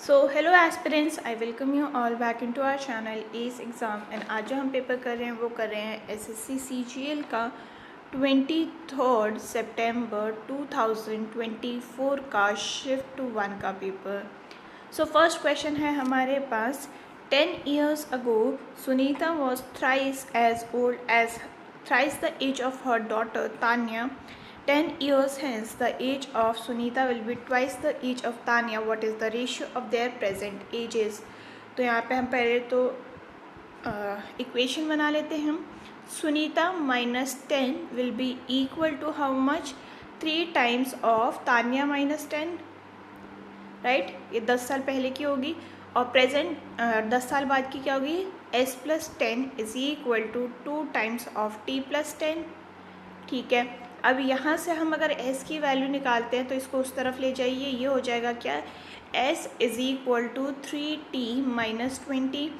Hello aspirants, I welcome you all back into our channel S exam. And आज जो हम paper कर रहे हैं वो कर रहे हैं एसएससी सीजीएल का 23 सितंबर 2024 का शिफ्ट 1 का पेपर। फर्स्ट क्वेश्चन है हमारे पास। 10 years ago Sunita was thrice as old as thrice the age of her daughter Tanya. 10 years hence, the age of Sunita will be twice the age of Tanya. What is the ratio of their present ages? तो यहाँ पे हम पहले तो equation बना लेते हैं हम। Sunita -10 will be equal to how much? 3 times of Tania -10, right. ये 10 साल पहले की होगी और प्रेजेंट 10 साल बाद की क्या होगी? s+10 is equal to 2 times of t+10। ठीक है, अब यहाँ से हम अगर s की वैल्यू निकालते हैं तो इसको उस तरफ ले जाइए। ये हो जाएगा क्या? s is equal to 3t - 20।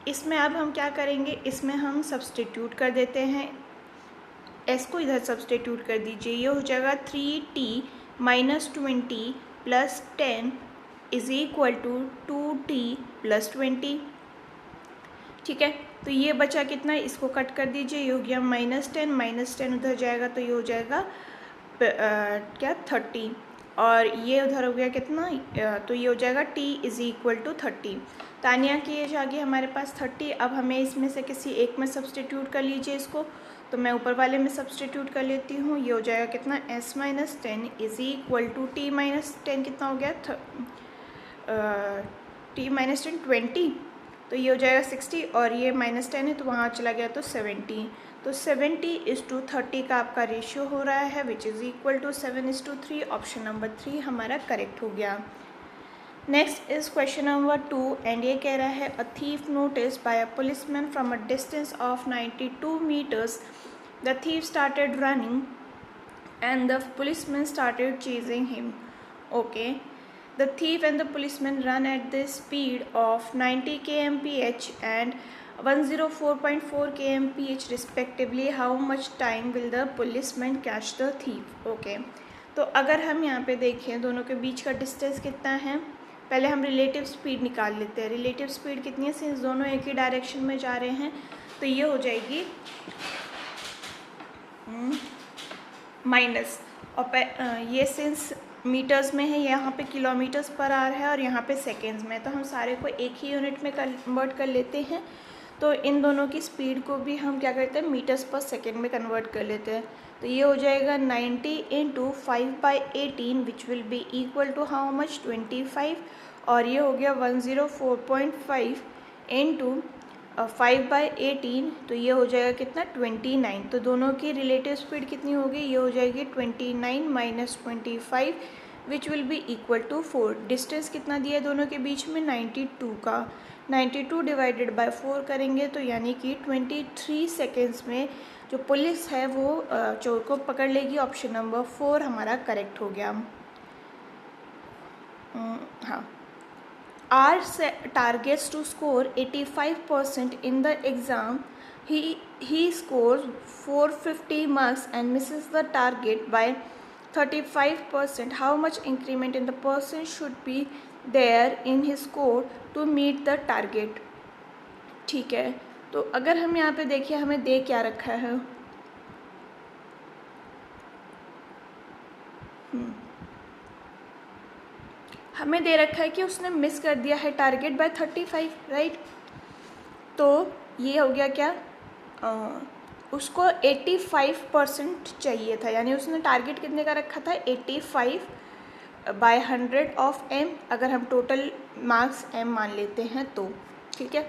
इसमें अब हम क्या करेंगे, इसमें हम सब्सटीट्यूट कर देते हैं। s को इधर सब्सटीट्यूट कर दीजिए। ये हो जाएगा 3t - 20 + 10 is equal to 2t + 20। ठीक है, तो ये बचा कितना? इसको कट कर दीजिए। ये हो गया -10 उधर जाएगा तो ये हो जाएगा क्या? 30। और ये उधर हो गया कितना? तो ये हो जाएगा t is equal to 30। Tania की एज आ गई हमारे पास 30। अब हमें इसमें से किसी एक में सब्सटीट्यूट कर लीजिए इसको। तो मैं ऊपर वाले में सब्सटीट्यूट कर लेती हूँ। ये हो जाएगा कितना? s - 10 is equal to t - 10 कितना हो गया? t - 10 20। तो ये हो जाएगा 60 और ये -10 है तो वहाँ चला गया तो 70। तो 70:30 का आपका रेशियो हो रहा है which is equal to 7:3। Option number 3 हमारा करेक्ट हो गया। Next is question number 2 and ये कह रहा है a thief notice by a policeman from a distance of 92 meters। The thief started running and the policeman started chasing him. Okay, the thief and the policeman run at the speed of 90 kmph and 104.4 kmph respectively. How much time will the policeman catch the thief? Okay, तो अगर हम यहाँ पे देखें दोनों के बीच का distance कितना है, पहले हम रिलेटिव स्पीड निकाल लेते हैं। रिलेटिव स्पीड कितनी है? सिंस दोनों एक ही डायरेक्शन में जा रहे हैं तो ये हो जाएगी माइनस, और ये सिंस मीटर्स में है, यहाँ पे किलोमीटर्स पर आवर है और यहाँ पे सेकेंड्स में, तो हम सारे को एक ही यूनिट में कन्वर्ट कर लेते हैं। तो इन दोनों की स्पीड को भी हम क्या करते हैं? मीटर्स पर सेकेंड में कन्वर्ट कर लेते हैं। तो ये हो जाएगा 90 × 5/18 which will be equal to how much? 25। और ये हो गया 104.5 × 5/18 तो ये हो जाएगा कितना? 29। तो दोनों की रिलेटिव स्पीड कितनी होगी? ये हो जाएगी 29 - 25 which will be equal to 4। Distance कितना दिया है दोनों के बीच में? 92 का। 92 डिवाइडेड बाय 4 करेंगे तो यानी कि 23 सेकेंड्स में जो पुलिस है वो चोर को पकड़ लेगी। ऑप्शन नंबर 4 हमारा करेक्ट हो गया। हाँ, R targets to score 85% in the exam. He scores 450 marks and misses the target by 35%. How much increment in the person should be there in his score to meet the target? ठीक है, तो अगर हम यहाँ पे देखिए हमें दे क्या रखा है? हमें दे रखा है कि उसने मिस कर दिया है टारगेट बाय 35, राइट। तो ये हो गया क्या? उसको 85% चाहिए था, यानी उसने टारगेट कितने का रखा था? 85/100 ऑफ m, अगर हम टोटल मार्क्स m मान लेते हैं तो। ठीक है,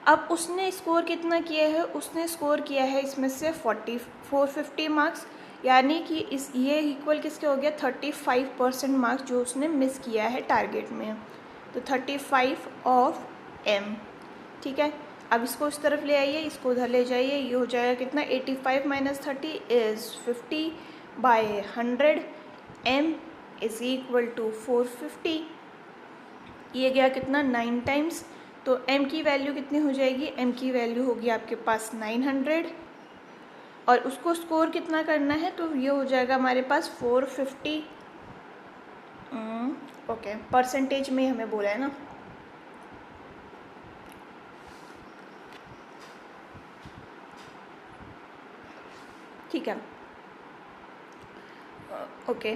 अब उसने स्कोर कितना किया है? उसने स्कोर किया है इसमें से 450 मार्क्स, यानी कि इस ये इक्वल किसके हो गया? 35% मार्क्स जो उसने मिस किया है टारगेट में। तो 35 ऑफ m। ठीक है, अब इसको इस तरफ ले आइए, इसको उधर ले जाइए। ये हो जाएगा कितना? 85 - 30 is 50/100। m is equal to 450। ये गया कितना? 9 टाइम्स। तो m की वैल्यू कितनी हो जाएगी? m की वैल्यू होगी आपके पास 900 और उसको स्कोर कितना करना है? तो ये हो जाएगा हमारे पास 450 ओके, परसेंटेज में हमें बोला है ना। ठीक है, ओके,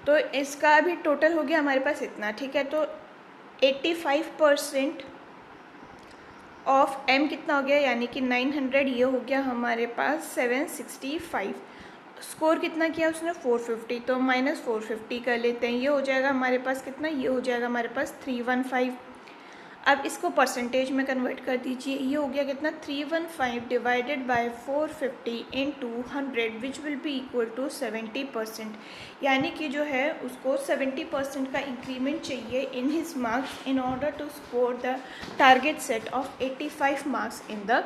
तो इसका भी टोटल हो गया हमारे पास इतना। ठीक है, तो 85% ऑफ m कितना हो गया, यानी कि 900, ये हो गया हमारे पास 765। स्कोर कितना किया उसने, 450, तो -450 कर लेते हैं। ये हो जाएगा हमारे पास कितना, ये हो जाएगा हमारे पास 315। अब इसको परसेंटेज में कन्वर्ट कर दीजिए। ये हो गया कितना, 315 divided by 450 into 100 which will be equal to 70%। यानी कि जो है उसको 70% का इंक्रीमेंट चाहिए in his marks in order to score the target set of 85 marks in the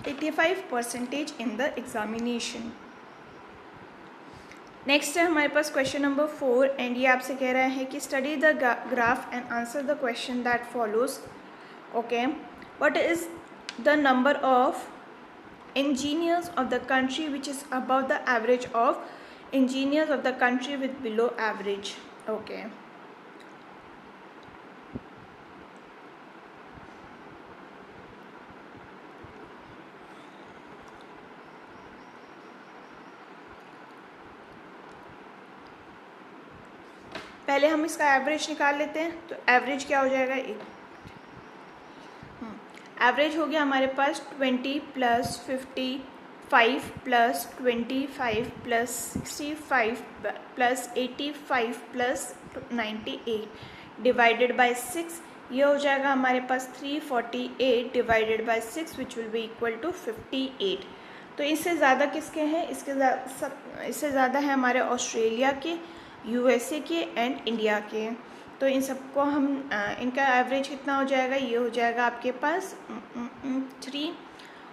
85% in the examination. Next है हमारे पास क्वेश्चन नंबर 4 एंड ये आपसे कह रहा है कि study the graph and answer the question that follows. Okay, what is the number of engineers of the country which is above the average of engineers of the country with below average? Okay, पहले हम इसका average निकाल लेते हैं। तो average क्या हो जाएगा, एवरेज हो गया हमारे पास 20 plus 55 plus 25 plus 65 plus 85 plus 98 divided by 6। ये हो जाएगा हमारे पास 348 divided by 6 which will be equal to 58। तो इससे ज़्यादा किसके हैं, इससे ज़्यादा है हमारे ऑस्ट्रेलिया के, यूएसए के एंड इंडिया के। तो इन सबको हम इनका एवरेज कितना हो जाएगा, ये हो जाएगा आपके पास 3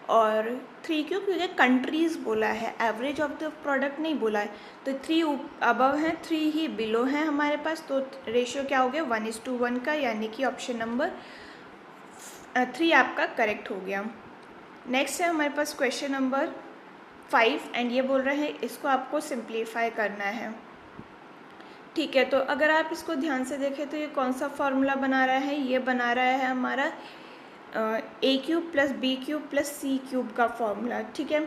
और 3 क्योंकि कंट्रीज़ बोला है, एवरेज ऑफ द प्रोडक्ट नहीं बोला है। तो 3 अबव हैं, 3 ही बिलो हैं हमारे पास। तो रेशियो क्या हो गया, 1:1 का, यानी कि ऑप्शन नंबर 3 आपका करेक्ट हो गया। नेक्स्ट है हमारे पास क्वेश्चन नंबर 5 एंड ये बोल रहे हैं इसको आपको सिंप्लीफाई करना है। ठीक है, तो अगर आप इसको ध्यान से देखें तो ये कौन सा फॉर्मूला बना रहा है, ये बना रहा है हमारा a cube plus B cube plus C cube का फॉर्मूला। ठीक है,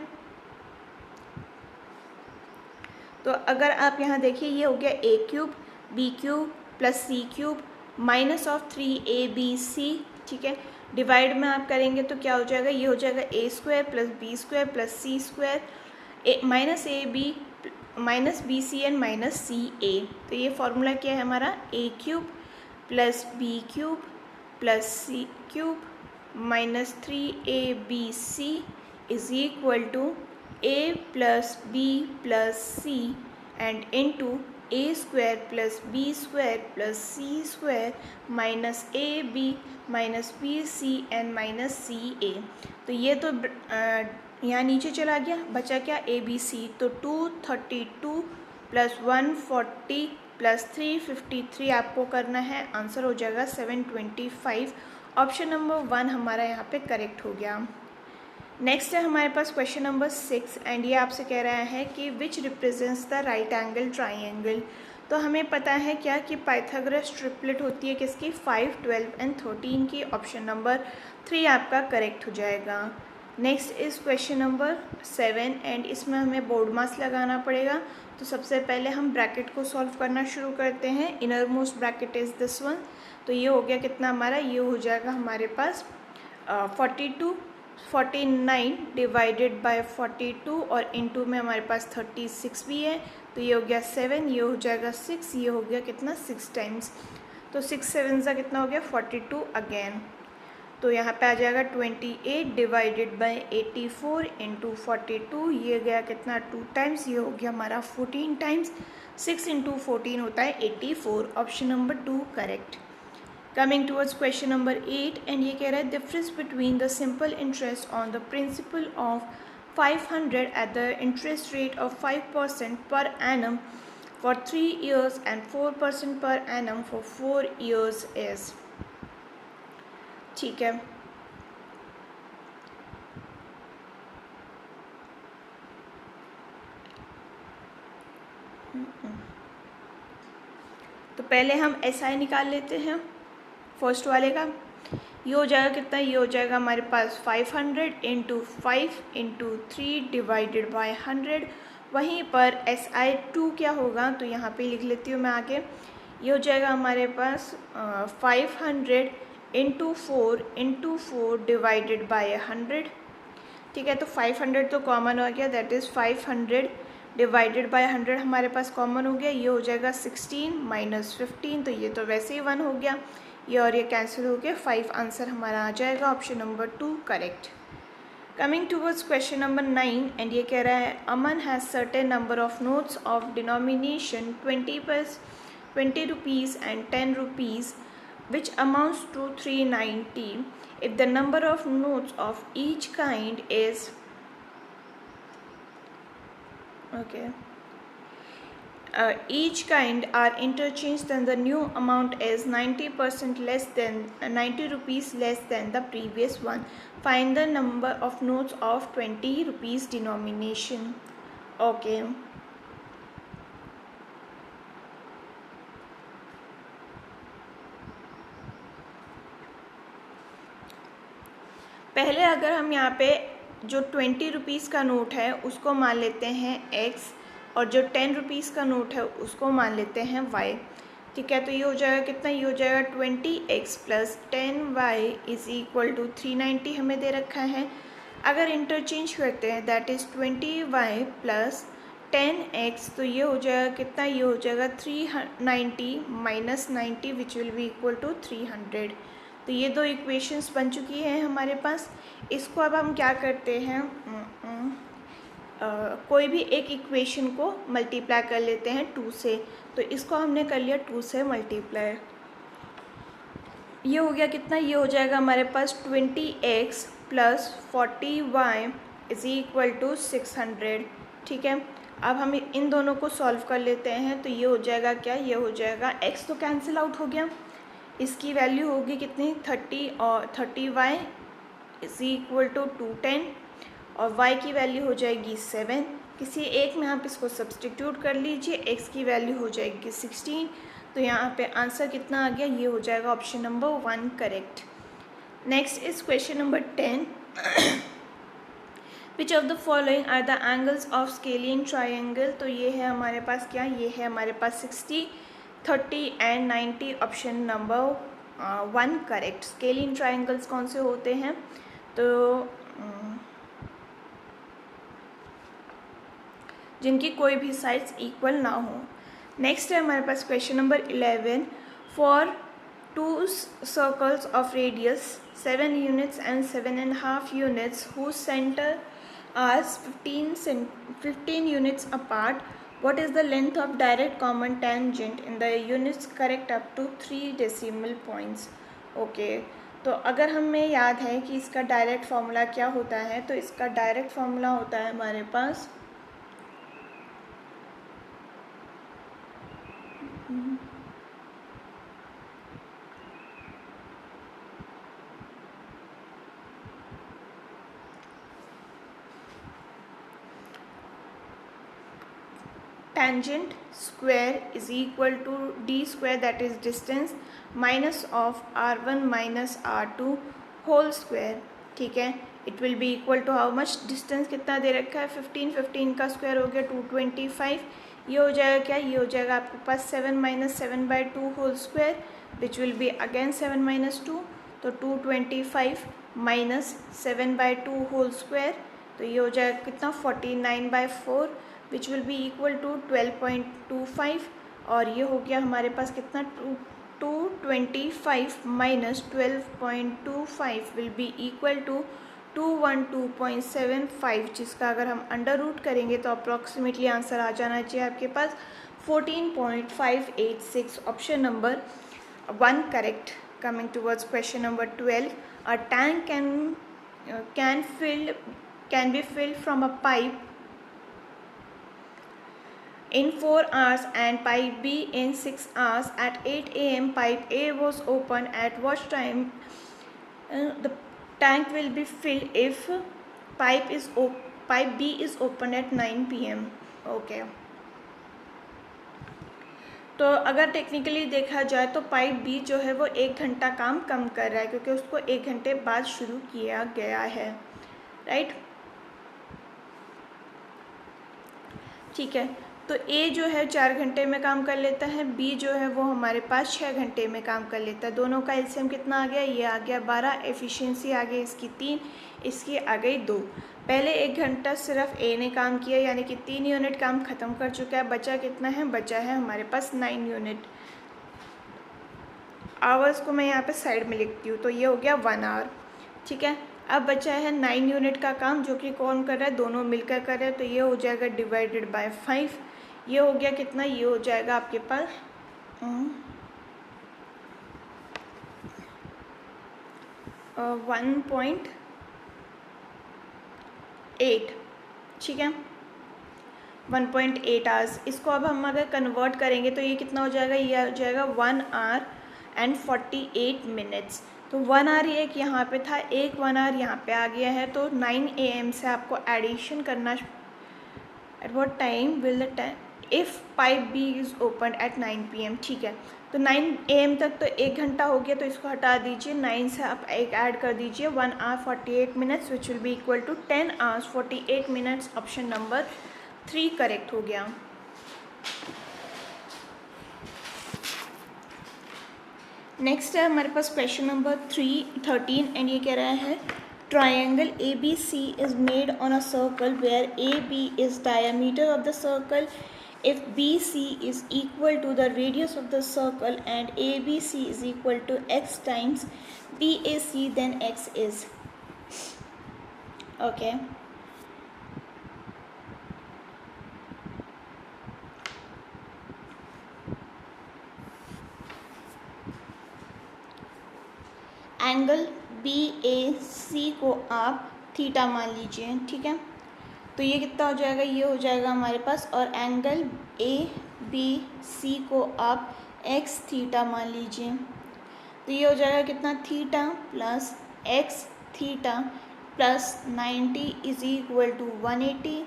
तो अगर आप यहाँ देखिए ये हो गया a cube B cube plus C cube minus of 3ab/c। ठीक है, डिवाइड में आप करेंगे तो क्या हो जाएगा, ये हो जाएगा a² plus b² plus c² minus bcn minus ca। तो ये फॉर्मूला क्या है हमारा, a cube plus B cube plus C cube minus 3abc is equal to a plus B plus C and into a² plus b² plus c² minus ab minus bcn minus ca। तो ये तो यहाँ नीचे चला गया, बचा क्या, ABC। तो 232 प्लस 140 प्लस 353 आपको करना है, आंसर हो जाएगा 725। ऑप्शन नंबर 1 हमारा यहाँ पे करेक्ट हो गया। नेक्स्ट है हमारे पास क्वेश्चन नंबर 6 एंड ये आपसे कह रहा है कि विच represents the right angle triangle. तो हमें पता है क्या कि पाइथागोरस ट्रिपलेट होती है किसकी, 5, 12 एंड 13 की। ऑप्शन नंबर 3 आपका करेक्ट हो जाएगा। Next is question number 7 and इसमें हमें बोर्ड मास लगाना पड़ेगा। तो सबसे पहले हम ब्रैकेट को सॉल्व करना शुरू करते हैं। Inner most bracket is this one. तो ये हो गया कितना हमारा, ये हो जाएगा हमारे पास 49 डिवाइडेड बाय 42 और इनटू में हमारे पास 36 भी है। तो ये हो गया 7, ये हो जाएगा 6, ये हो गया कितना 6 टाइम्स। तो 6 7 का कितना हो गया 42 अगेन। तो यहाँ पे आ जाएगा 28 डिवाइडेड बाय 84 इंटू 42, ये गया कितना 2 टाइम्स, ये हो गया हमारा 14 टाइम्स। 6 इंटू 14 होता है 84। Option number 2 correct. Coming towards question number 8 and ये कह रहा है difference between the simple interest on the principle of 500 at the interest rate of 5% per annum for 3 years and 4% per annum for 4 years is. ठीक है, तो पहले हम SI निकाल लेते हैं फर्स्ट वाले का। ये हो जाएगा कितना, ये हो जाएगा हमारे पास 500 इंटू 5 इंटू 3 डिवाइडेड बाई 100। वहीं पर SI2 क्या होगा, तो यहाँ पे लिख लेती हूँ मैं आगे। ये हो जाएगा हमारे पास 500 इंटू 4 डिवाइडेड बाई 100। ठीक है, तो 500 तो कॉमन हो गया, दैट इज़ 500 डिवाइडेड बाय 100 हमारे पास कॉमन हो गया। ये हो जाएगा 16 माइनस 15, तो ये तो वैसे ही 1 हो गया, ये और ये कैंसिल हो गया। 5 आंसर हमारा आ जाएगा, option number 2 correct. Coming towards question number 9 and ये कह रहा है Aman has certain number of notes of denomination 20 rupees and 10 rupees which amounts to 390 if the number of notes of each kind is each kind are interchanged, then the new amount is 90% less than 90 rupees less than the previous one. Find the number of notes of 20 rupees denomination. Okay. पहले अगर हम यहाँ पे जो 20 rupees का note है उसको मान लेते हैं x, और जो 10 रुपीज़ का नोट है उसको मान लेते हैं y। ठीक है, तो ये हो जाएगा कितना, ये हो जाएगा 20x plus 10y is equal to 390 हमें दे रखा है। अगर इंटरचेंज करते हैं that is 20y plus 10x, तो ये हो जाएगा कितना, ये हो जाएगा 390 minus 90 which will be equal to 300। तो ये दो इक्वेशंस बन चुकी हैं हमारे पास। इसको अब हम क्या करते हैं, कोई भी एक इक्वेशन को मल्टीप्लाई कर लेते हैं 2 से। तो इसको हमने कर लिया 2 से मल्टीप्लाई, ये हो गया कितना, ये हो जाएगा हमारे पास 20x plus 40y is equal to 600। ठीक है, अब हम इन दोनों को सॉल्व कर लेते हैं। तो ये हो जाएगा क्या, ये हो जाएगा x तो कैंसिल आउट हो गया, इसकी वैल्यू होगी कितनी 30 और 30y इज़ इक्वल टू 210 और y की वैल्यू हो जाएगी 7। किसी एक में आप इसको सब्सटीट्यूट कर लीजिए, x की वैल्यू हो जाएगी 16। तो यहाँ पे आंसर कितना आ गया, ये हो जाएगा option number 1 correct. Next is question number 10 which of the following are the angles of scalene triangle. तो ये है हमारे पास क्या, ये है हमारे पास 60, 30 and 90, option number 1 correct. Scalene triangles कौन से होते हैं, तो जिनकी कोई भी साइड्स इक्वल ना हो। नेक्स्ट है हमारे पास question number 11 for 2 circles of radius 7 units and 7.5 units whose center are 15 units apart, what is the length of direct common tangent in the units correct up to 3 decimal points? Okay, तो अगर हमें याद है कि इसका direct formula क्या होता है, तो इसका डायरेक्ट फार्मूला होता है हमारे पास tangent square is equal to d square, that is distance, minus of r1 minus r2 whole square। ठीक है, it will be equal to how much, distance कितना दे रखा है 15, 15 का स्क्वायर हो गया 225। ये हो जाएगा क्या, ये हो जाएगा आपके पास 7 minus 7/2 whole square which will be again 7 minus 2, तो 225 माइनस 7/2 होल स्क्वायर, तो ये हो जाएगा कितना 49/4 which will be equal to 12.25। और ये हो गया हमारे पास कितना 225 minus 12.25 will be equal to 212.75, जिसका अगर हम अंडर रूट करेंगे तो अप्रॉक्सीमेटली आंसर आ जाना चाहिए आपके पास 14.586, option number 1 correct. Coming towards question number 12, a tank can be filled from a pipe in 4 hours and pipe B in 6 hours. At 8 a.m. pipe A was open. At what time the tank will be filled if pipe B is open at 9 p.m. Okay, तो अगर technically देखा जाए तो pipe B जो है वो 1 घंटा काम कम कर रहा है, क्योंकि उसको 1 घंटे बाद शुरू किया गया है, राइट। ठीक है, तो ए जो है 4 घंटे में काम कर लेता है, बी जो है वो हमारे पास 6 घंटे में काम कर लेता है। दोनों का एलसीएम कितना आ गया, ये आ गया 12, एफिशिएंसी आ गई इसकी 3, इसकी आ गई 2। पहले 1 घंटा सिर्फ ए ने काम किया, यानी कि 3 यूनिट काम ख़त्म कर चुका है। बचा कितना है, बचा है हमारे पास 9 यूनिट। आवर्स को मैं यहाँ पे साइड में लिखती हूँ, तो ये हो गया 1 आवर। ठीक है, अब बचा है 9 यूनिट का काम, जो कि कौन कर रहा है, दोनों मिलकर कर रहे हैं। तो ये हो जाएगा डिवाइडेड बाय 5, ये हो गया कितना, ये हो जाएगा आपके पास 1.8। ठीक है, 1.8 आवर्स। इसको अब हम अगर कन्वर्ट करेंगे तो ये कितना हो जाएगा, ये हो जाएगा 1 आवर एंड 48 मिनट्स। तो 1 आवर एक यहाँ पे था, एक 1 आवर यहाँ पे आ गया है। तो 9 AM से आपको एडिशन करना, at what time will the time if pipe B is open at 9 PM। ठीक है, तो 9 AM तक तो 1 घंटा हो गया, तो इसको हटा दीजिए। 9 से आप एक ऐड कर दीजिए, 1 hour 48 minutes which will be equal to 10 hours 48 minutes. Option number 3 correct हो गया। नेक्स्ट है हमारे पास क्वेश्चन नंबर 13 एंड ये कह रहा है triangle ABC is made on a circle where AB is diameter of the circle. If BC is equal to the radius of the circle and ABC is equal to x times BAC, then x is okay. Angle BAC को आप theta मान लीजिए। ठीक है, तो ये कितना हो जाएगा, ये हो जाएगा हमारे पास, और एंगल ABC को आप x थीटा मान लीजिए। तो ये हो जाएगा कितना, theta plus x theta plus 90 is equal to 180।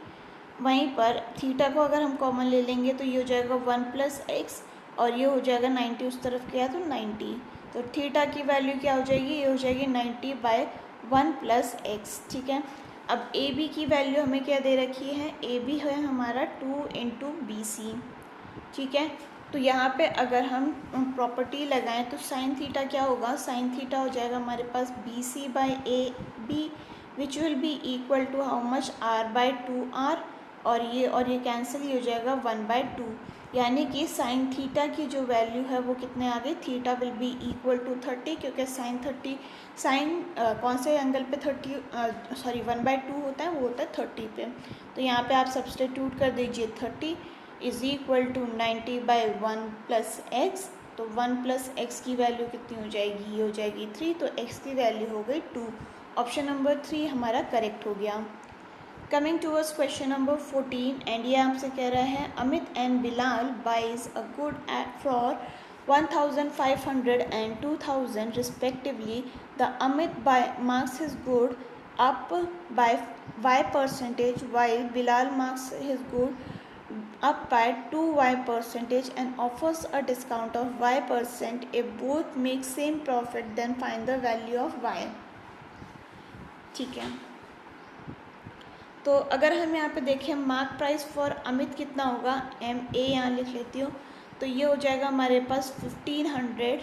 वहीं पर थीटा को अगर हम कॉमन ले लेंगे तो ये हो जाएगा 1 प्लस एक्स, और ये हो जाएगा 90 उस तरफ क्या है तो 90। तो थीटा की वैल्यू क्या हो जाएगी, ये हो जाएगी 90/1 प्लस एक्स। ठीक है, अब ए बी की वैल्यू हमें क्या दे रखी है, ए बी है हमारा 2 × BC। ठीक है, तो यहाँ पे अगर हम प्रॉपर्टी लगाएं तो साइन थीटा क्या होगा, साइन थीटा हो जाएगा हमारे पास BC/AB which will be equal to how much, R/2R, और ये कैंसिल ही हो जाएगा 1/2, यानी कि साइन थीटा की जो वैल्यू है वो कितने आ गई, theta will be equal to 30, क्योंकि साइन कौन से एंगल पे 1/2 होता है, वो होता है 30 पे। तो यहाँ पे आप सब्सटीट्यूट कर दीजिए, 30 is equal to 90/1 plus X. तो 1 प्लस एक्स की वैल्यू कितनी हो जाएगी, ये हो जाएगी 3, तो एक्स की वैल्यू हो गई 2। ऑप्शन नंबर 3 हमारा करेक्ट हो गया। Coming towards question number 14 and ये आपसे कह रहा है Amit and Bilal buys a good for 1500 and 2000 respectively. The Amit marks his good up by y% while Bilal marks his good up by 2y% and offers a discount of y%. If both make same profit then find the value of y. ठीक है, तो अगर हम यहाँ पे देखें mark price for Amit कितना होगा, MA यहाँ लिख लेती हूँ, तो ये हो जाएगा हमारे पास 1500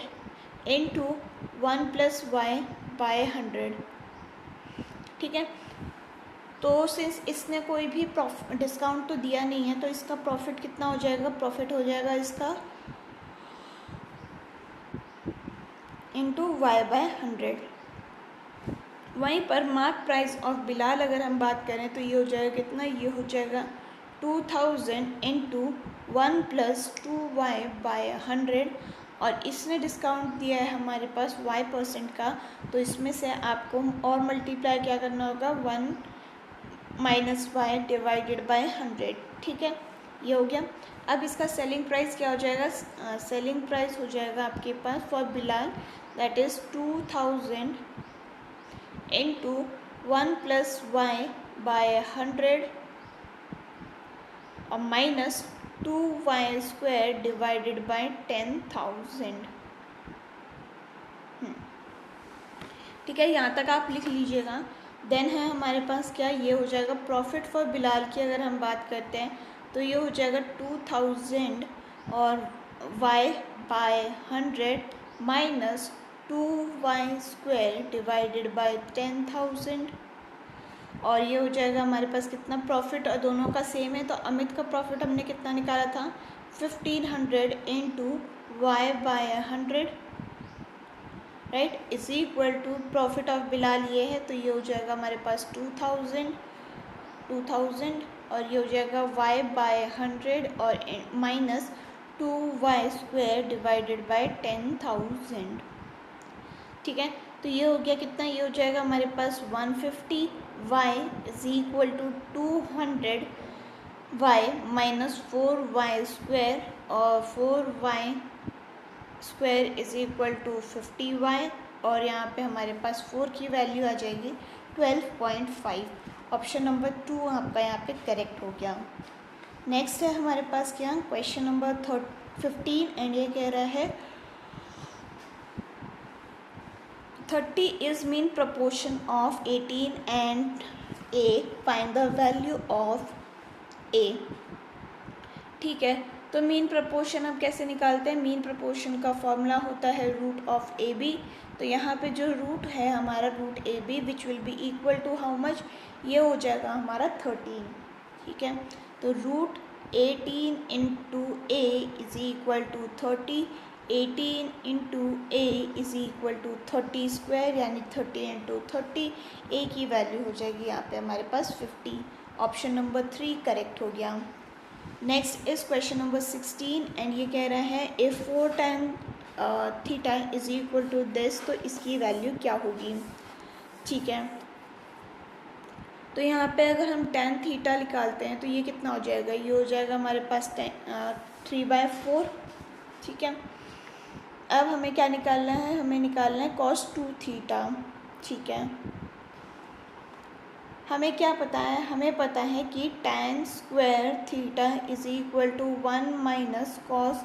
× 1 + y/100। ठीक है, तो सिंस इसने कोई भी डिस्काउंट तो दिया नहीं है, तो इसका प्रॉफिट कितना हो जाएगा, प्रॉफिट हो जाएगा इसका × y/100। वहीं पर मार्क प्राइस ऑफ बिलाल अगर हम बात करें तो ये हो जाएगा कितना, ये हो जाएगा 2000 × 1 + 2y/100, और इसने डिस्काउंट दिया है हमारे पास y% का, तो इसमें से आपको और मल्टीप्लाई क्या करना होगा, 1 - y डिवाइडेड बाय 100। ठीक है, ये हो गया। अब इसका सेलिंग प्राइस क्या हो जाएगा, सेलिंग प्राइस हो जाएगा आपके पास for Bilal that is 2000 × 1 + y/100 और 2y² डिवाइडेड बाय 10,000। ठीक है, यहाँ तक आप लिख लीजिएगा। देन है हमारे पास क्या, ये हो जाएगा प्रॉफिट फॉर बिलाल की अगर हम बात करते हैं तो ये हो जाएगा 2000 और y/100 minus 2y² divided by 10,000। और ये हो जाएगा हमारे पास कितना प्रॉफिट, और दोनों का सेम है तो अमित का प्रॉफिट हमने कितना निकाला था 1500 into y/100, right, is equal to profit of Bilal ये है तो ये हो जाएगा हमारे पास 2000 और ये हो जाएगा y/100 और माइनस 2y² डिवाइडेड बाय 10,000। ठीक है, तो ये हो गया कितना, ये हो जाएगा हमारे पास 150, y is equal to 200 y minus 4y² और 4y² is equal to 50y, और यहाँ पे हमारे पास 4 की वैल्यू आ जाएगी 12.5। ऑप्शन नंबर 2 आपका यहाँ पे करेक्ट हो गया। नेक्स्ट है हमारे पास क्या, क्वेश्चन नंबर 15 एंड ये कह रहा है 30 is mean proportion of 18 and a, find the value of a। ठीक है, तो मीन प्रपोर्शन हम कैसे निकालते हैं, मीन प्रपोर्शन का फॉर्मूला होता है रूट ऑफ ए बी। तो यहाँ पे जो रूट है हमारा root A B which will be equal to how much, ये हो जाएगा हमारा 13। ठीक है, तो root 18 into A is equal to 30, 18 into A is equal to 30², यानी 30 इंटू 30, ए की वैल्यू हो जाएगी यहाँ पे हमारे पास 50। ऑप्शन नंबर 3 करेक्ट हो गया। Next is question number 16 and ये कह रहा है A 4 tan theta is equal to this, तो इसकी वैल्यू क्या होगी। ठीक है, तो यहाँ पे अगर हम tan थीटा निकालते हैं तो ये कितना हो जाएगा, ये हो जाएगा हमारे पास 3/4। ठीक है, अब हमें क्या निकालना है, हमें निकालना है cos 2 थीटा। ठीक है, हमें क्या पता है, हमें पता है कि tan square theta is equal to 1 minus cos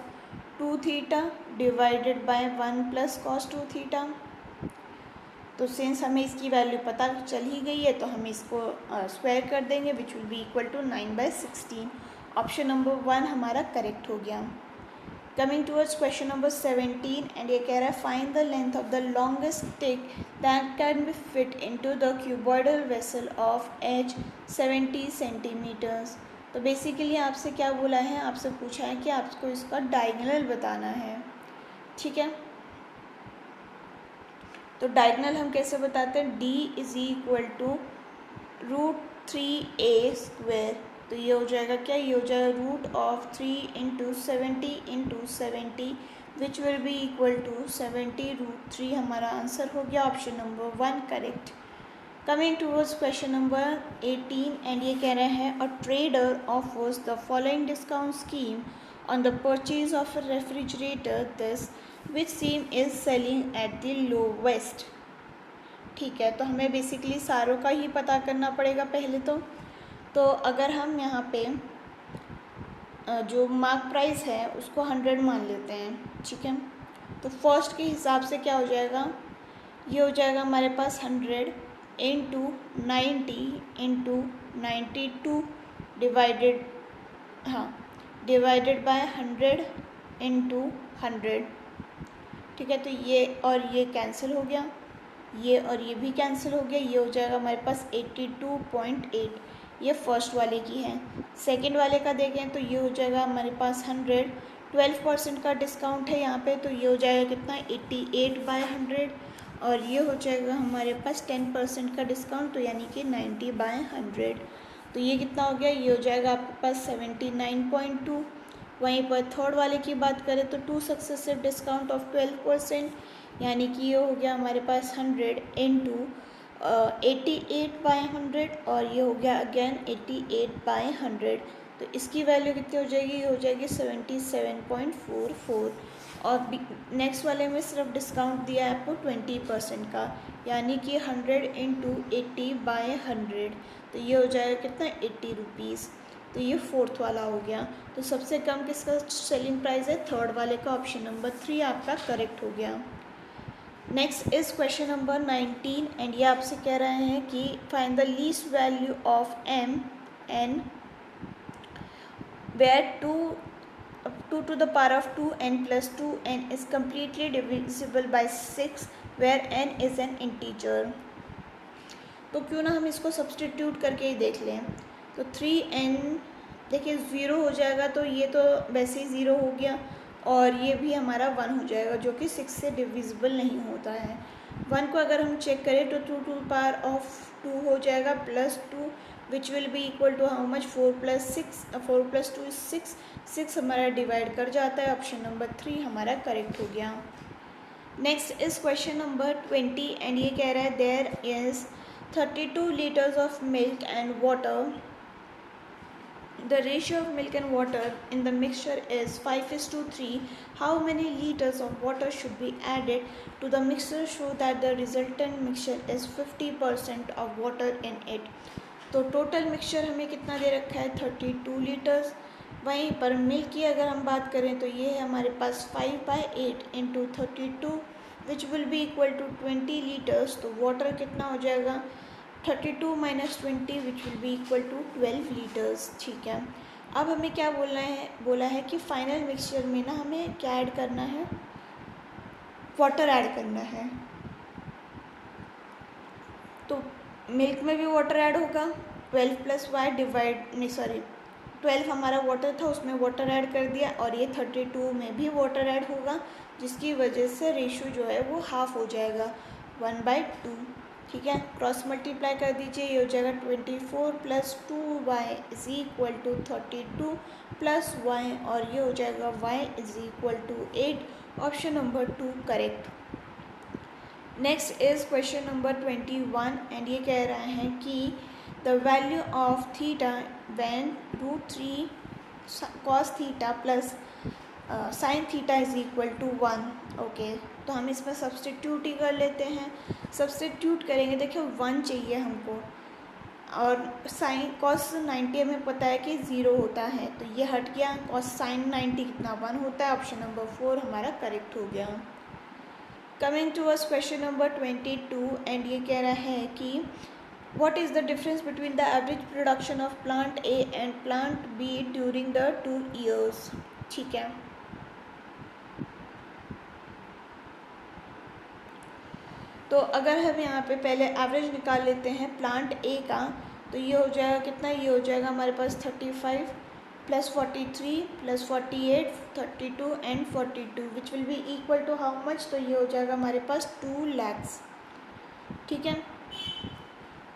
2 theta divided by 1 plus cos 2 theta. तो सिंस हमें इसकी वैल्यू पता चल ही गई है तो हम इसको स्क्वायर कर देंगे which will be equal to 9/16। Option number 1 हमारा करेक्ट हो गया। Coming towards question number 17 and ये कह रहा है find the length of the longest stick that can be fit into the cuboidal vessel of edge 70 centimetres. तो basically आपसे क्या बोला है, आपसे पूछा है कि आपको इसका डायगोनल बताना है। ठीक है, तो डायगोनल हम कैसे बताते हैं, d is equal to √3a²। तो ये हो जाएगा क्या, ये हो जाएगा root of 3 into 70 which will be equal to 70√3। हमारा आंसर हो गया option number 1 correct. Coming towards question number 18 and ये कह रहे हैं a trader offers the following discount scheme on the purchase of a refrigerator this which scheme is selling at the lowest. ठीक है, तो हमें बेसिकली सारों का ही पता करना पड़ेगा पहले तो अगर हम यहाँ पे जो मार्क प्राइस है उसको 100 मान लेते हैं। ठीक है, तो फर्स्ट के हिसाब से क्या हो जाएगा, ये हो जाएगा हमारे पास 100 into 90 into 92 divided by 100 into 100। ठीक है, तो ये और ये कैंसिल हो गया, ये और ये भी कैंसिल हो गया, ये हो जाएगा हमारे पास 82.8। ये फर्स्ट वाले की है। सेकंड वाले का देखें तो ये हो जाएगा हमारे पास 100, 12% का डिस्काउंट है यहाँ पे, तो ये हो जाएगा कितना 88/100, और ये हो जाएगा हमारे पास 10% का डिस्काउंट तो यानी कि 90/100। तो ये कितना हो गया, ये हो जाएगा आपके पास 79.2। वहीं पर थर्ड वाले की बात करें तो 2 सक्सेसिव डिस्काउंट ऑफ 12%, यानी कि ये हो गया हमारे पास 100 इंटू 88/100, और ये हो गया अगेन 88/100। तो इसकी वैल्यू कितनी हो जाएगी, ये हो जाएगी 77.44। और नेक्स्ट वाले में सिर्फ डिस्काउंट दिया है आपको 20% का, यानी कि 100 इंटू 80/100, तो ये हो जाएगा कितना 80 रुपीज़। तो ये फोर्थ वाला हो गया। तो सबसे कम किसका सेलिंग प्राइस है, थर्ड वाले का। ऑप्शन नंबर 3 आपका करेक्ट हो गया। Next is question number 19 and ये आपसे कह रहे हैं कि find the least value of m n where 2 to the power of 2n plus 2n is completely divisible by 6 where n is an integer। तो क्यों ना हम इसको सब्सटीट्यूट करके ही देख लें। तो 3n देखिए 0 हो जाएगा, तो ये तो वैसे ही 0 हो गया, और ये भी हमारा 1 हो जाएगा जो कि 6 से डिविजिबल नहीं होता है। 1 को अगर हम चेक करें तो 2 to the power of 2 हो जाएगा plus 2 which will be equal to how much, 4 + 6, 4 + 2 is 6, 6 हमारा डिवाइड कर जाता है। ऑप्शन नंबर 3 हमारा करेक्ट हो गया। Next is question number 20 and ये कह रहा है there is 32 liters of milk and water. The ratio of milk and water in the mixture is 5:3. How many liters of water should be added to the mixture so that the resultant mixture is 50% of water in it? तो total mixture हमें कितना दे रखा है, 32 litres. वहीं पर milk की अगर हम बात करें तो ये है हमारे पास 5/8 into 32 which will be equal to 20 litres. तो वाटर कितना हो जाएगा, 32 - 20 which will be equal to 12 litres. ठीक है, अब हमें क्या बोला है कि फाइनल मिक्सचर में ना हमें क्या ऐड करना है, वाटर ऐड करना है। तो मिल्क में भी वाटर ऐड होगा, 12 + y डिवाइड नहीं सॉरी 12 हमारा वाटर था, उसमें वाटर ऐड कर दिया, और ये 32 में भी वाटर ऐड होगा, जिसकी वजह से रेशो जो है वो हाफ हो जाएगा, 1/2। ठीक है, क्रॉस मल्टीप्लाई कर दीजिए, ये हो जाएगा 24 + 2y is equal to 32 + y, और ये हो जाएगा y is equal to 8। Option number 2 correct. Next is question number 21 and ये कह रहा है कि the value of theta when √3 cos theta plus sin theta is equal to 1। Okay, तो हम इसमें सब्सटीट्यूट ही कर लेते हैं। सब्सटीट्यूट करेंगे, देखिए 1 चाहिए हमको, और साइन cos 90 हमें पता है कि 0 होता है, तो ये हट गया। cos sin 90 कितना, 1 होता है। ऑप्शन नंबर 4 हमारा करेक्ट हो गया। Coming to us question number 22 and ये कह रहा है कि what is the difference between the average production of plant A and plant B during the 2 years। ठीक है, तो अगर हम यहाँ पे पहले एवरेज निकाल लेते हैं प्लांट ए का, तो ये हो जाएगा कितना, ये हो जाएगा हमारे पास 35 + 43 + 48 32 and 42 which will be equal to how much, तो ये हो जाएगा हमारे पास 2 lakhs। ठीक है,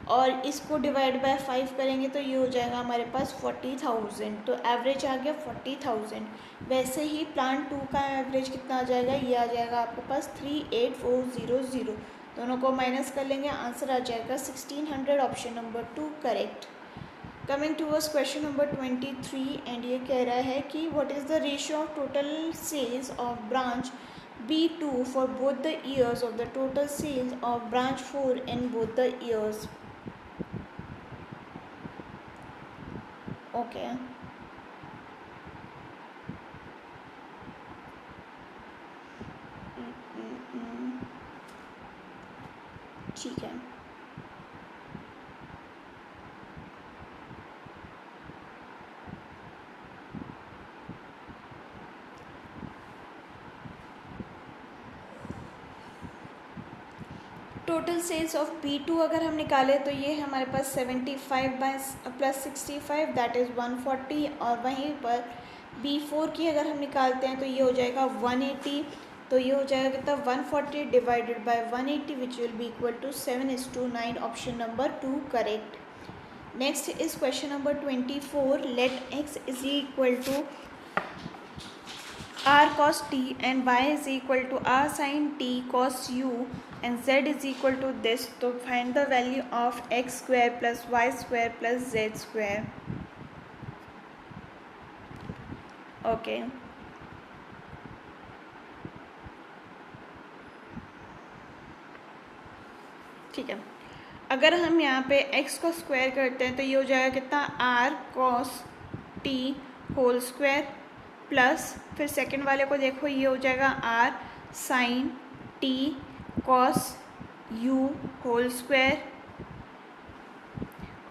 और इसको डिवाइड बाय 5 करेंगे तो ये हो जाएगा हमारे पास 40,000। तो एवरेज आ गया 40,000। वैसे ही प्लांट 2 का एवरेज कितना आ जाएगा, ये आ जाएगा आपके पास 38400। दोनों को माइनस कर लेंगे, आंसर आ जाएगा 1600। Option number 2 correct. Coming towards question number 23 and ये कह रहा है कि what is the ratio of total sales of branch B2 for both the years of the total sales of branch 4 in both the years. Okay, ठीक है, total sales of B2 अगर हम निकालें तो ये हमारे पास 75 + 65 दैट इज़ 140, और वहीं पर B4 की अगर हम निकालते हैं तो ये हो जाएगा 180। तो ये हो जाएगा कितना, 140 divided by 180 which will be equal to 7:9। Option number 2 correct. Next is question number 24। Let x is equal to r cos t and y is equal to r sin t cos u and z is equal to this, तो find the value of x square plus y square plus z square। Okay, ठीक है, अगर हम यहाँ पे x को square करते हैं तो ये हो जाएगा कितना, r cos T whole square plus फिर सेकंड वाले को देखो, ये हो जाएगा R sine T cos U whole square,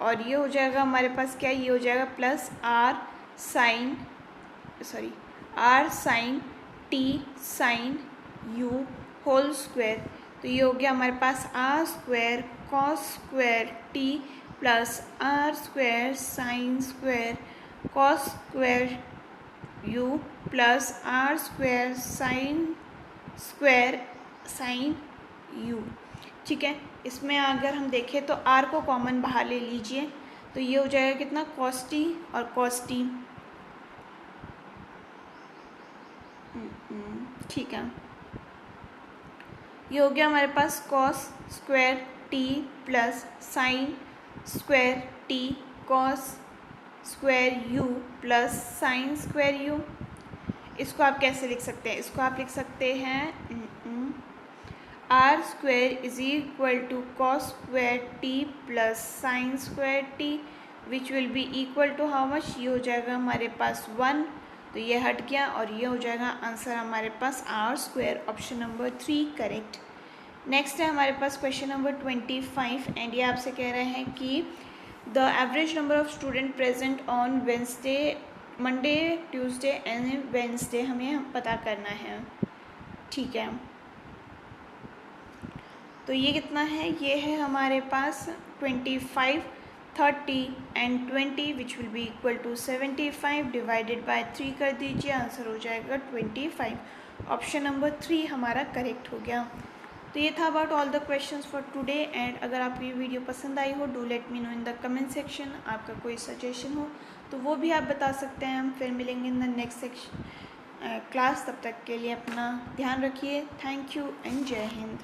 और ये हो जाएगा हमारे पास क्या, ये हो जाएगा plus r sine t sine u whole square. तो ये हो गया हमारे पास r square cos square T plus r square sine square cos square u plus r square sine u. ठीक है, इसमें अगर हम देखें तो आर को कॉमन बाहर ले लीजिए, तो ये हो जाएगा कितना, कॉस टी और कॉस टी। ठीक है, ये हो गया हमारे पास cos square T plus sine square t cos square u plus sine square u. इसको आप कैसे लिख सकते हैं, इसको आप लिख सकते हैं R square is equal to cos square T plus sine square T which will be equal to how much, ये हो जाएगा हमारे पास 1, तो ये हट गया और ये हो जाएगा आंसर हमारे पास r square, option number 3 correct. Next है हमारे पास क्वेश्चन नंबर 25 एंड ये आपसे कह रहे हैं कि the average number of student present on Wednesday Monday Tuesday and Wednesday हमें पता करना है। ठीक है, तो ये कितना है, ये है हमारे पास 25, 30 and 20 which will be equal to 75 divided by 3 कर दीजिए, आंसर हो जाएगा 25, ऑप्शन नंबर 3 हमारा करेक्ट हो गया। तो ये था about all the questions for today and अगर आपको ये वीडियो पसंद आई हो do let me know in the comment section, आपका कोई सजेशन हो तो वो भी आप बता सकते हैं। हम फिर मिलेंगे in the next section class, तब तक के लिए अपना ध्यान रखिए। थैंक यू एंड जय हिंद।